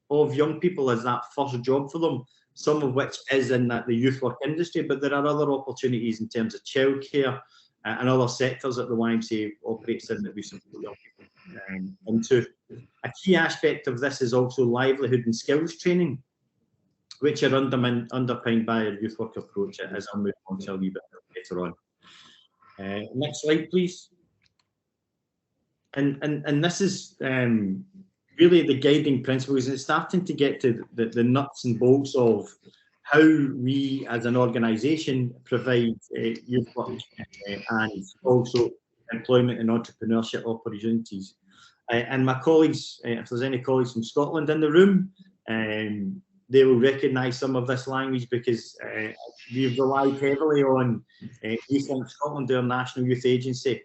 of young people as that first job for them, some of which is in the youth work industry, but there are other opportunities in terms of childcare and other sectors that the YMCA operates in that we support young people into. A key aspect of this is also livelihood and skills training, which are underpinned by our youth work approach, as I'll move on to a wee bit later on. Next slide, please. And this is really the guiding principles, and it's starting to get to the nuts and bolts of how we as an organisation provide youth work and also employment and entrepreneurship opportunities. And my colleagues, if there's any colleagues from Scotland in the room, they will recognise some of this language because we've relied heavily on Youth Link Scotland, their national youth agency,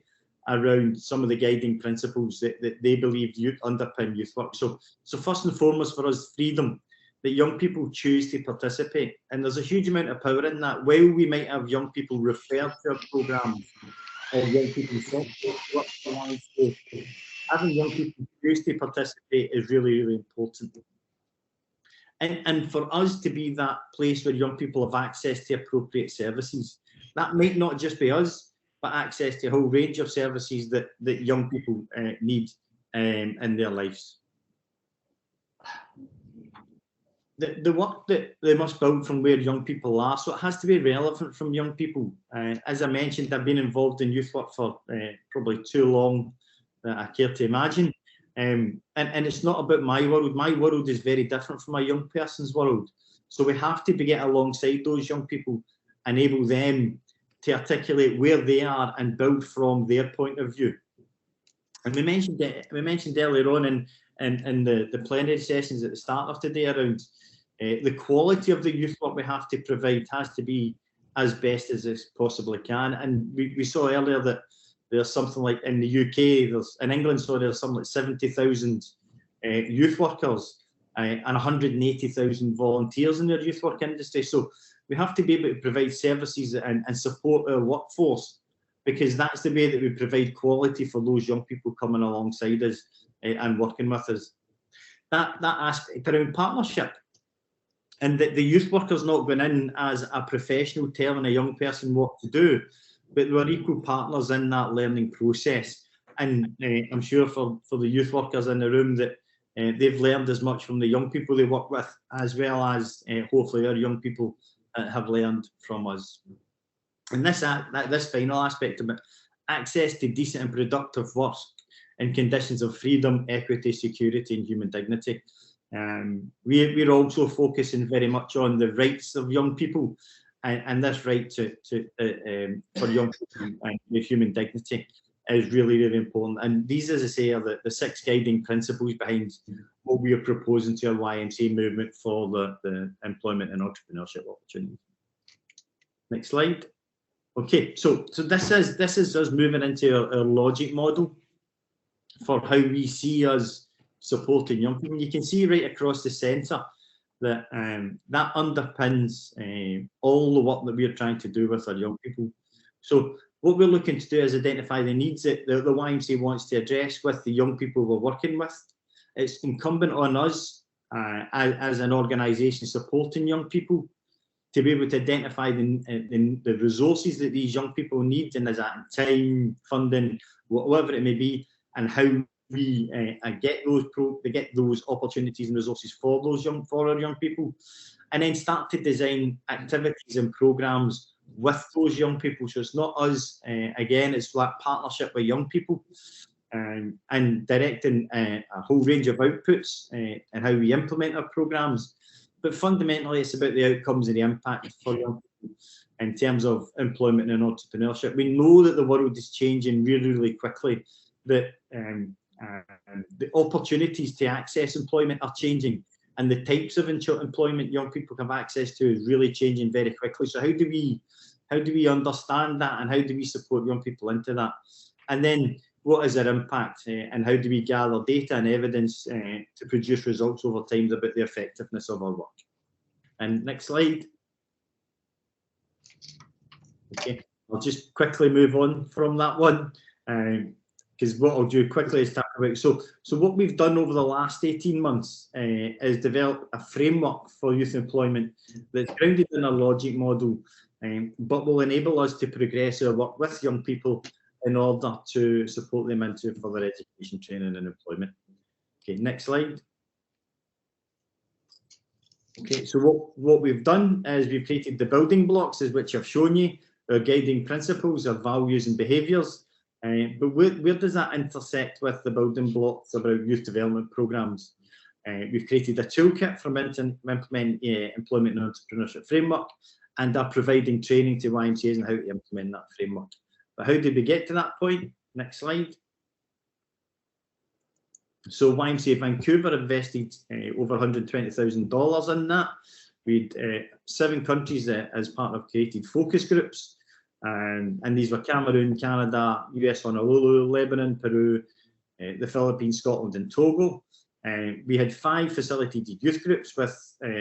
around some of the guiding principles that they believe underpin youth work. So first and foremost for us, freedom, that young people choose to participate. And there's a huge amount of power in that. While we might have young people referred to our programmes or young people sent to work for YMCA, having young people choose to participate is really, really important. And for us to be that place where young people have access to appropriate services, that might not just be us, but access to a whole range of services that young people need in their lives. The work that they must build from where young people are, so it has to be relevant from young people. As I mentioned, I've been involved in youth work for probably too long that I care to imagine. And it's not about my world. My world is very different from a young person's world. So we have to get alongside those young people, enable them to articulate where they are and build from their point of view. And we mentioned earlier on in the plenary sessions at the start of today around the quality of the youth work we have to provide has to be as best as it possibly can. And we saw earlier that there's something like in the UK, in England, so there's something like 70,000 youth workers and 180,000 volunteers in their youth work industry. So we have to be able to provide services and support our workforce, because that's the way that we provide quality for those young people coming alongside us and working with us. That aspect around partnership, and that the youth worker's not going in as a professional telling a young person what to do, but we're equal partners in that learning process. And I'm sure for the youth workers in the room that they've learned as much from the young people they work with, as well as hopefully our young people have learned from us. And this final aspect about access to decent and productive work in conditions of freedom, equity, security and human dignity. We're also focusing very much on the rights of young people and this right for young people and human dignity is really, really important. And these, as I say, are the 6 guiding principles behind what we are proposing to our YMCA movement for the employment and entrepreneurship opportunities. Next slide. Okay, so this is us moving into our logic model for how we see us supporting young people. You can see right across the centre that that underpins all the work that we're trying to do with our young people. So what we're looking to do is identify the needs that the YMCA wants to address with the young people we're working with. It's incumbent on us as an organisation supporting young people to be able to identify the resources that these young people need, and is that time, funding, whatever it may be, and how we get those opportunities and resources for our young people, and then start to design activities and programmes with those young people. So it's not us, again, it's that partnership with young people and directing a whole range of outputs and how we implement our programmes. But fundamentally, it's about the outcomes and the impact for young people in terms of employment and entrepreneurship. We know that the world is changing really, really quickly, that the opportunities to access employment are changing, and the types of employment young people have access to is really changing very quickly. So how do we understand that, and how do we support young people into that? And then what is their impact, and how do we gather data and evidence to produce results over time about the effectiveness of our work? And next slide. Okay, I'll just quickly move on from that one, because what I'll do quickly is talk about, so what we've done over the last 18 months is develop a framework for youth employment that's grounded in a logic model, but will enable us to progress our work with young people in order to support them into further education, training and employment. Okay, next slide. Okay, so what we've done is we've created the building blocks, as which I've shown you, our guiding principles, our values and behaviours. But where does that intersect with the building blocks about youth development programmes? We've created a toolkit for implementing employment and entrepreneurship framework, and are providing training to YMCAs on how to implement that framework. But how did we get to that point? Next slide. So YMCA Vancouver invested over $120,000 in that. We had 7 countries as part of created focus groups, and these were Cameroon, Canada, US Honolulu, Lebanon, Peru, the Philippines, Scotland and Togo. We had 5 facilitated youth groups with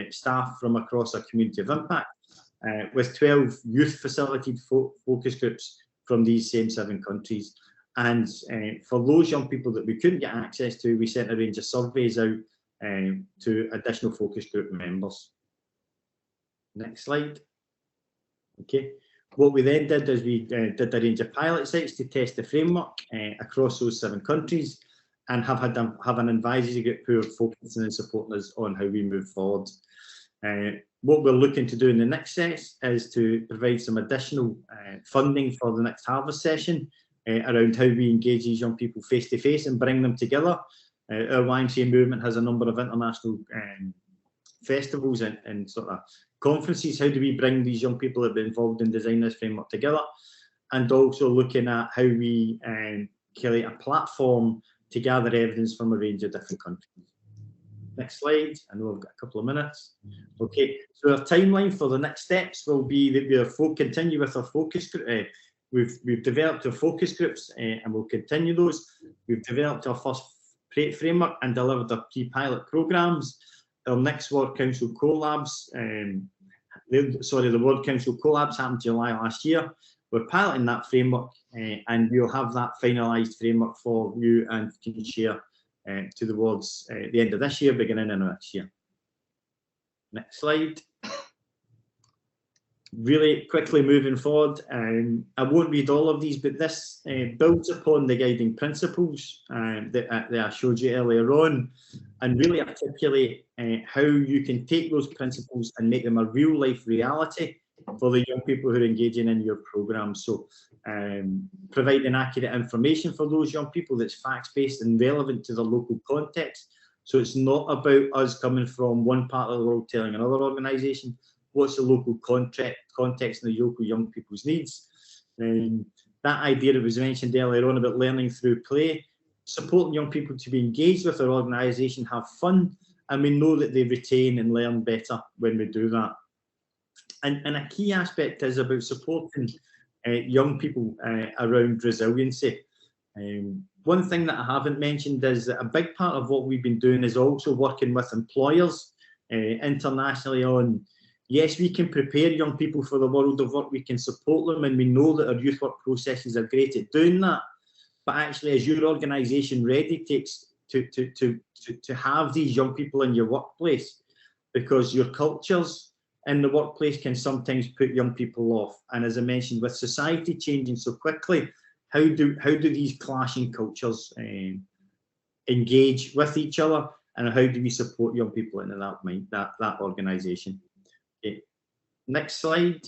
staff from across our community of impact, with 12 youth facilitated focus groups from these same 7 countries. And for those young people that we couldn't get access to, we sent a range of surveys out to additional focus group members. Next slide. Okay. What we then did is we did a range of pilot sites to test the framework across those 7 countries, and have an advisory group who are focusing and supporting us on how we move forward. What we're looking to do in the next set is to provide some additional funding for the next harvest session around how we engage these young people face to face and bring them together. Our YMCA movement has a number of international festivals and sort of conferences. How do we bring these young people that have been involved in designing this framework together? And also looking at how we create a platform to gather evidence from a range of different countries. Next slide. I know I've got a couple of minutes. Okay, so our timeline for the next steps will be that we'll continue with our focus group. We've developed our focus groups and we'll continue those. We've developed our first framework and delivered our pre-pilot programmes. Our next World Council collabs, the World Council collabs happened July last year. We're piloting that framework and we'll have that finalised framework for you and can share towards the end of this year, beginning of next year. Next slide. really quickly moving forward, I won't read all of these, but this builds upon the guiding principles that I showed you earlier on, and really articulate how you can take those principles and make them a real life reality for the young people who are engaging in your program. So providing accurate information for those young people that's facts-based and relevant to the local context. So it's not about us coming from one part of the world telling another organisation what's the local context and the local young people's needs. That idea that was mentioned earlier on about learning through play, supporting young people to be engaged with their organisation, have fun, and we know that they retain and learn better when we do that. And a key aspect is about supporting young people around resiliency. One thing that I haven't mentioned is that a big part of what we've been doing is also working with employers internationally on, yes, we can prepare young people for the world of work, we can support them, and we know that our youth work processes are great at doing that. But actually, is your organisation ready to have these young people in your workplace? Because your cultures in the workplace can sometimes put young people off. And as I mentioned, with society changing so quickly, how do these clashing cultures engage with each other, and how do we support young people into that organisation? Okay. Next slide.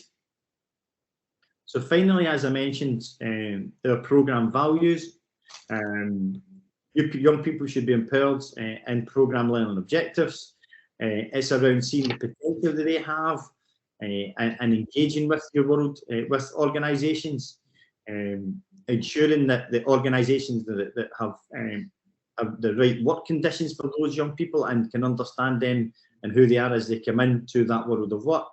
So finally, as I mentioned, there are programme values. Young people should be empowered in programme learning objectives. It's around seeing the potential that they have and engaging with your world, with organisations, ensuring that the organisations that have the right work conditions for those young people and can understand them and who they are as they come into that world of work,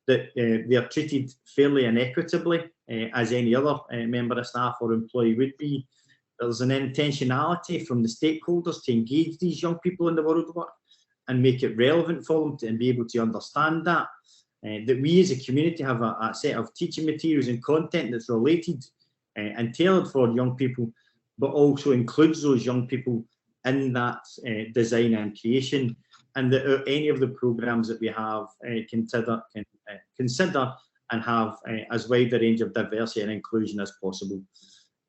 that they are treated fairly and equitably as any other member of staff or employee would be. There's an intentionality from the stakeholders to engage these young people in the world of work and make it relevant for them and be able to understand that. That we as a community have a set of teaching materials and content that's related and tailored for young people, but also includes those young people in that design and creation, and that any of the programmes that we have consider and have as wide a range of diversity and inclusion as possible.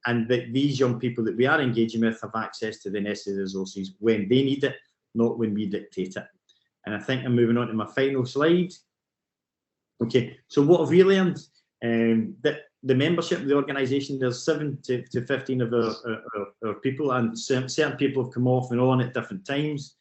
And that these young people that we are engaging with have access to the necessary resources when they need it, not when we dictate it. And I think I'm moving on to my final slide. Okay, so what have we learned? That the membership of the organisation, there's 7 to 15 of our people, and certain people have come off and on at different times.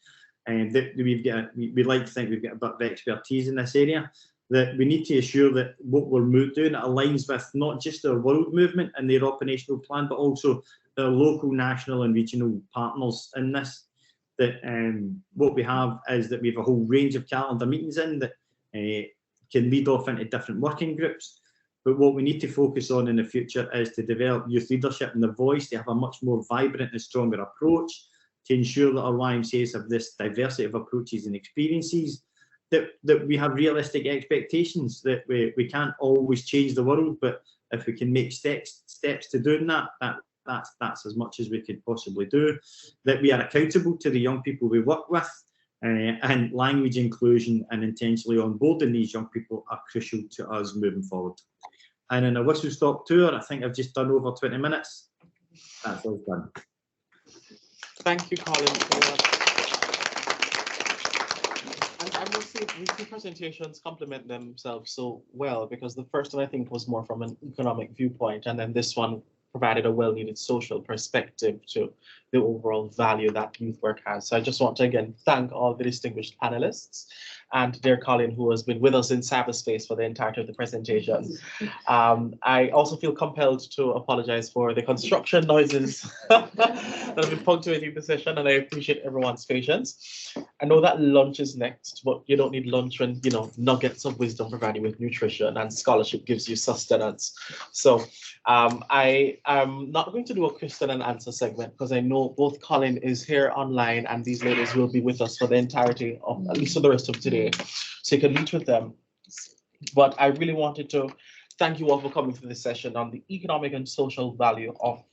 And that we like to think we've got a bit of expertise in this area. That we need to assure that what we're doing aligns with not just our world movement and their operational plan, but also their local, national and regional partners in this. That what we have is that we have a whole range of calendar meetings in that can lead off into different working groups. But what we need to focus on in the future is to develop youth leadership and the voice to have a much more vibrant and stronger approach to ensure that our YMCAs have this diversity of approaches and experiences, that we have realistic expectations, that we can't always change the world, but if we can make steps to doing that, that's as much as we could possibly do, that we are accountable to the young people we work with, and language inclusion and intentionally onboarding these young people are crucial to us moving forward. And in a whistle-stop tour, I think I've just done over 20 minutes. That's all done. Thank you, Colin. And I must say, these two presentations complement themselves so well, because the first one I think was more from an economic viewpoint, and then this one provided a well-needed social perspective to the overall value that youth work has. So I just want to again thank all the distinguished panelists and dear Colin, who has been with us in cyberspace for the entirety of the presentation. I also feel compelled to apologize for the construction noises that have been punctuating the session, and I appreciate everyone's patience. I know that lunch is next, but you don't need lunch when, you know, nuggets of wisdom provide you with nutrition and scholarship gives you sustenance. So I am not going to do a question and answer segment because I know both Colin is here online and these ladies will be with us for the entirety of at least for the rest of today. So you can meet with them. But I really wanted to thank you all for coming to this session on the economic and social value of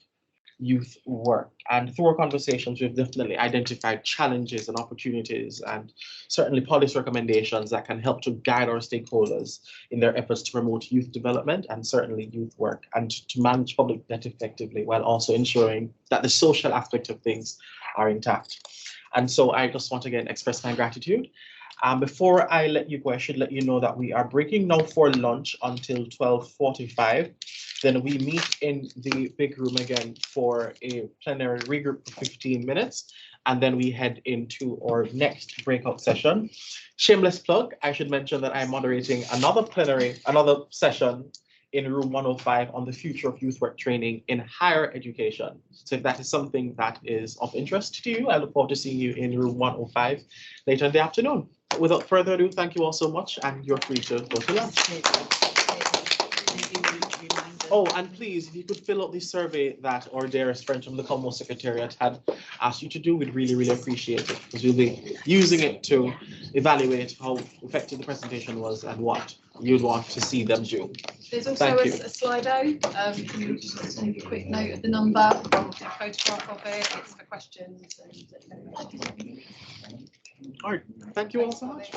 youth work. And through our conversations, we've definitely identified challenges and opportunities and certainly policy recommendations that can help to guide our stakeholders in their efforts to promote youth development and certainly youth work and to manage public debt effectively while also ensuring that the social aspect of things are intact. And so I just want to again express my gratitude. Before I let you go, I should let you know that we are breaking now for lunch until 12:45. Then we meet in the big room again for a plenary regroup for 15 minutes. And then we head into our next breakout session. Shameless plug, I should mention that I'm moderating another session in room 105 on the future of youth work training in higher education. So if that is something that is of interest to you, I look forward to seeing you in room 105 later in the afternoon. Without further ado, thank you all so much, and you're free to go to lunch. Oh, and please, if you could fill out the survey that our dearest friend from the Commonwealth Secretariat had asked you to do, we'd really, really appreciate it, because we'll be using it to evaluate how effective the presentation was and what you'd want to see them do. There's also a Slido. You can just take a quick note of the number, take a photograph of it. It's for questions. All right, thank you all so much.